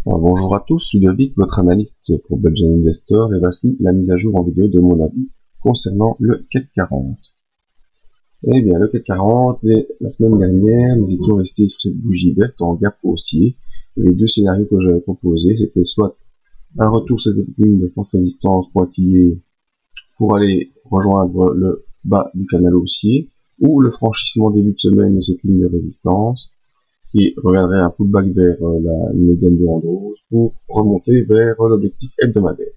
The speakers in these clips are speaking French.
Alors, bonjour à tous, je suis Ludovic, votre analyste pour Belgian Investor, et voici la mise à jour en vidéo de mon avis concernant le CAC 40. Eh bien, le CAC 40, la semaine dernière, nous étions restés sur cette bougie verte en gap haussier. Les deux scénarios que j'avais proposés, c'était soit un retour sur cette ligne de forte résistance pointillée pour aller rejoindre le bas du canal haussier, ou le franchissement début de semaine de cette ligne de résistance, qui reviendrait un pullback vers la médiane de Andros pour remonter vers l'objectif hebdomadaire.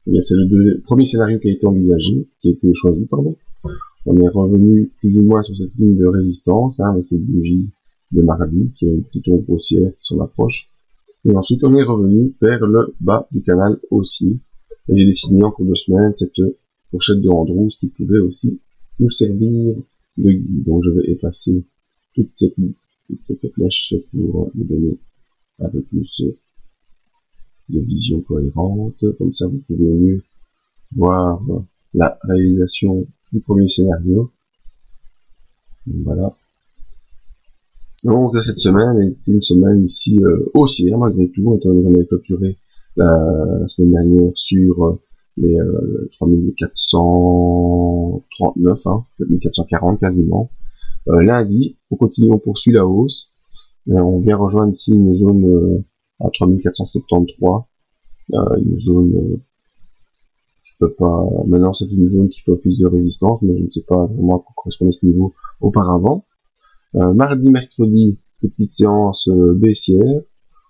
Et bien, c'est le premier scénario qui a été envisagé, qui a été choisi, pardon. On est revenu plus ou moins sur cette ligne de résistance, avec cette bougie de mardi, qui est une petite ombre haussière qui s'en approche. Et ensuite, on est revenu vers le bas du canal haussier. Et j'ai dessiné en cours de semaine cette fourchette de Andros qui pouvait aussi nous servir de guide. Donc, je vais effacer toute cette flèche pour vous donner un peu plus de vision cohérente. Comme ça, vous pouvez mieux voir la réalisation du premier scénario. Voilà. Donc, cette semaine est une semaine ici haussière, malgré tout, étant donné qu'on avait clôturé la semaine dernière sur les 3439, 4440 quasiment. Lundi, on poursuit la hausse. On vient rejoindre ici une zone à 3473, une zone, je peux pas, maintenant c'est une zone qui fait office de résistance, mais je ne sais pas vraiment à quoi correspondait ce niveau auparavant. Mardi, mercredi, petite séance baissière,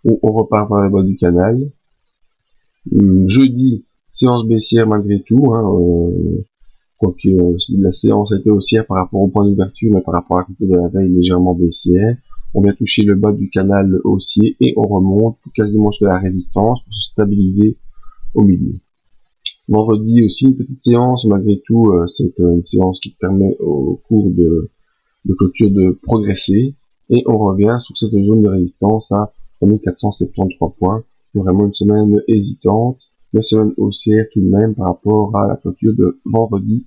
où on repart vers le bas du canal. Jeudi, séance baissière malgré tout, quoique la séance était haussière par rapport au point d'ouverture, mais par rapport à la clôture de la veille légèrement baissière. On vient toucher le bas du canal haussier et on remonte quasiment sur la résistance pour se stabiliser au milieu. Vendredi aussi une petite séance, malgré tout c'est une séance qui permet au cours de clôture de progresser et on revient sur cette zone de résistance à 3473 points. C'est vraiment une semaine hésitante, mais semaine haussière tout de même par rapport à la clôture de vendredi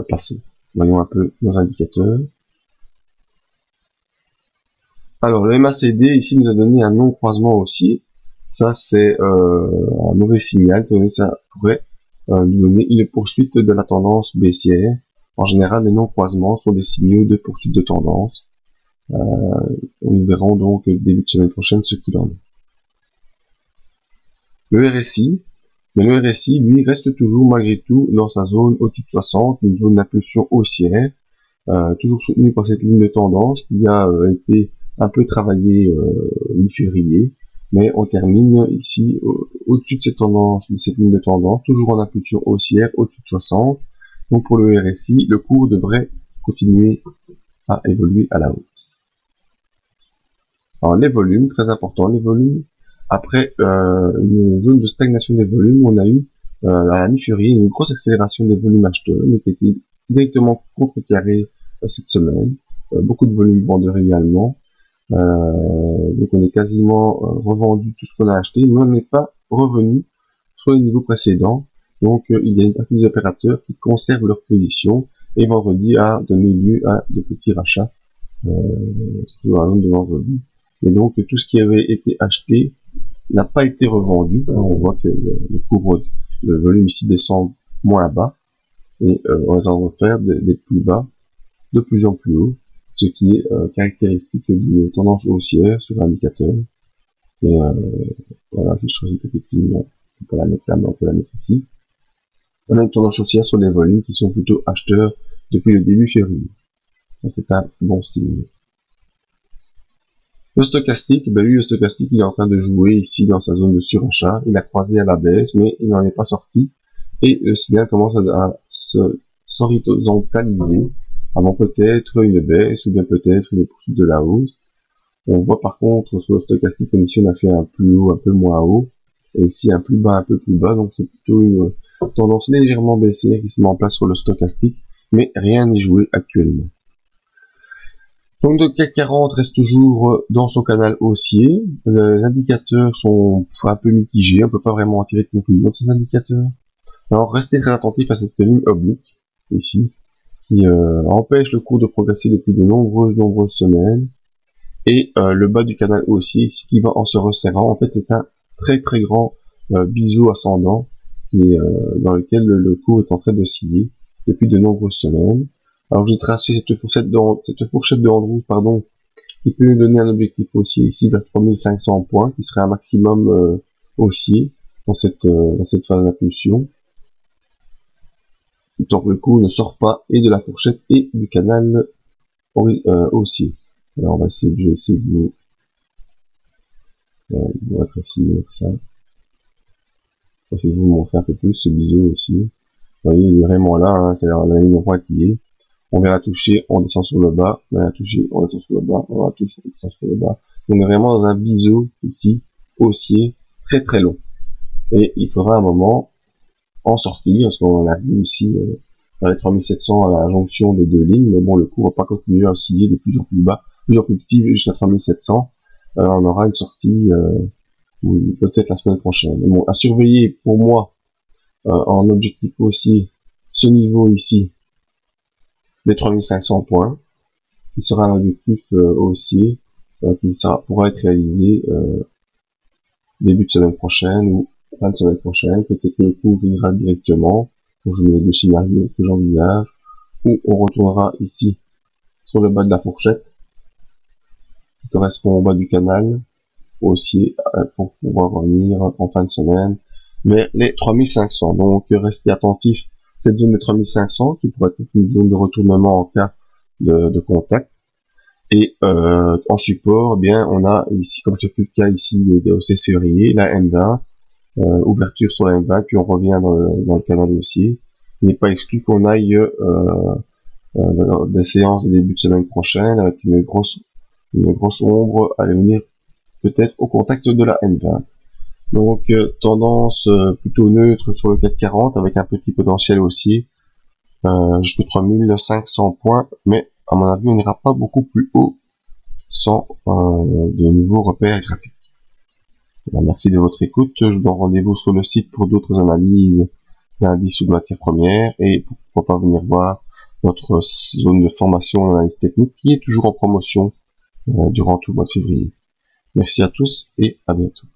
passé. Voyons un peu nos indicateurs. Alors, le MACD, ici, nous a donné un non-croisement haussier. Ça, c'est un mauvais signal. Ça pourrait nous donner une poursuite de la tendance baissière. En général, les non-croisements sont des signaux de poursuite de tendance. Nous verrons donc début de semaine prochaine ce qu'il en est. Le RSI, lui, reste toujours malgré tout dans sa zone au-dessus de 60, une zone d'impulsion haussière, toujours soutenue par cette ligne de tendance qui a été un peu travaillée mi-février, mais on termine ici au-dessus de cette tendance, de cette ligne de tendance, toujours en impulsion haussière au-dessus de 60. Donc pour le RSI, le cours devrait continuer à évoluer à la hausse. Alors les volumes, très important, les volumes. Après une zone de stagnation des volumes, on a eu à la mi-février une grosse accélération des volumes acheteurs, mais qui était directement contrecarrée cette semaine. Beaucoup de volumes vendeurs également. Donc on est quasiment revendu tout ce qu'on a acheté, mais on n'est pas revenu sur les niveaux précédents. Donc il y a une partie des opérateurs qui conservent leur position et vendredi a donné lieu à de petits rachats sur la zone de vendredi. Et donc tout ce qui avait été acheté n'a pas été revendu. Alors, on voit que le volume ici descend moins bas et on est en train de faire des plus bas de plus en plus haut, ce qui est caractéristique d'une tendance haussière sur l'indicateur. Et voilà, si je choisis effectivement, on peut la mettre là, mais on peut la mettre ici. On a une tendance haussière sur les volumes qui sont plutôt acheteurs depuis le début février. C'est un bon signe. Le stochastique, lui, le stochastique, il est en train de jouer ici dans sa zone de surachat. Il a croisé à la baisse, mais il n'en est pas sorti. Et le signal commence à s'horizontaliser avant peut-être une baisse ou bien peut-être une poursuite de la hausse. On voit par contre sur le stochastique comme ici on a fait un plus haut, un peu moins haut, et ici un plus bas, un peu plus bas, donc c'est plutôt une tendance légèrement baissière qui se met en place sur le stochastique, mais rien n'est joué actuellement. Donc le CAC 40 reste toujours dans son canal haussier, les indicateurs sont un peu mitigés, on peut pas vraiment en tirer de conclusion de ces indicateurs. Alors restez très attentifs à cette ligne oblique, ici, qui empêche le cours de progresser depuis de nombreuses semaines. Et le bas du canal haussier ici qui va en se resserrant, en fait est un très très grand biseau ascendant qui est, dans lequel le cours est en train d'osciller depuis de nombreuses semaines. Alors j'ai tracé cette fourchette de Andrews, pardon, qui peut nous donner un objectif haussier ici vers 3500 points, qui serait un maximum haussier dans cette phase d'impulsion. Tant que le cours ne sort pas et de la fourchette et du canal haussier. Alors je vais essayer de vous raccourcir ça. Je vais essayer de vous montrer un peu plus ce biseau aussi. Vous voyez, il est vraiment là, hein, c'est la ligne droite qui est. On vient la toucher, on descend sur le bas, on vient la toucher, on descend sur le bas, on la touche, on descend sur le bas. On est vraiment dans un biseau ici, haussier, très très long. Et il faudra un moment en sortir, parce qu'on a vu ici dans les 3700 à la jonction des deux lignes, mais bon, le cours va pas continuer à osciller de plus en plus bas, plus en plus petit jusqu'à 3700. On aura une sortie peut-être la semaine prochaine. Mais bon, à surveiller pour moi en objectif aussi ce niveau ici des 3500 points, qui sera un objectif haussier qui pourra être réalisé début de semaine prochaine ou fin de semaine prochaine. Peut-être que le cours ira directement, donc je mets les deux scénarios que j'envisage, ou on retournera ici sur le bas de la fourchette qui correspond au bas du canal haussier pour pouvoir revenir en fin de semaine vers les 3500. Donc restez attentifs, cette zone des 3500 qui pourrait être une zone de retournement en cas de contact. Et en support, eh bien on a ici, comme ce fut le cas ici des haussiers février, la M20, ouverture sur la M20, puis on revient dans le canal haussier. Il n'est pas exclu qu'on aille des séances de début de semaine prochaine avec une grosse ombre à venir peut-être au contact de la M20. Donc tendance plutôt neutre sur le CAC 40 avec un petit potentiel haussier jusqu'à 3500 points, mais à mon avis on n'ira pas beaucoup plus haut sans de nouveaux repères graphiques. Alors, merci de votre écoute, je vous donne rendez-vous sur le site pour d'autres analyses d'indices ou de matières premières, et pourquoi pas venir voir notre zone de formation en analyse technique qui est toujours en promotion durant tout le mois de février. Merci à tous et à bientôt.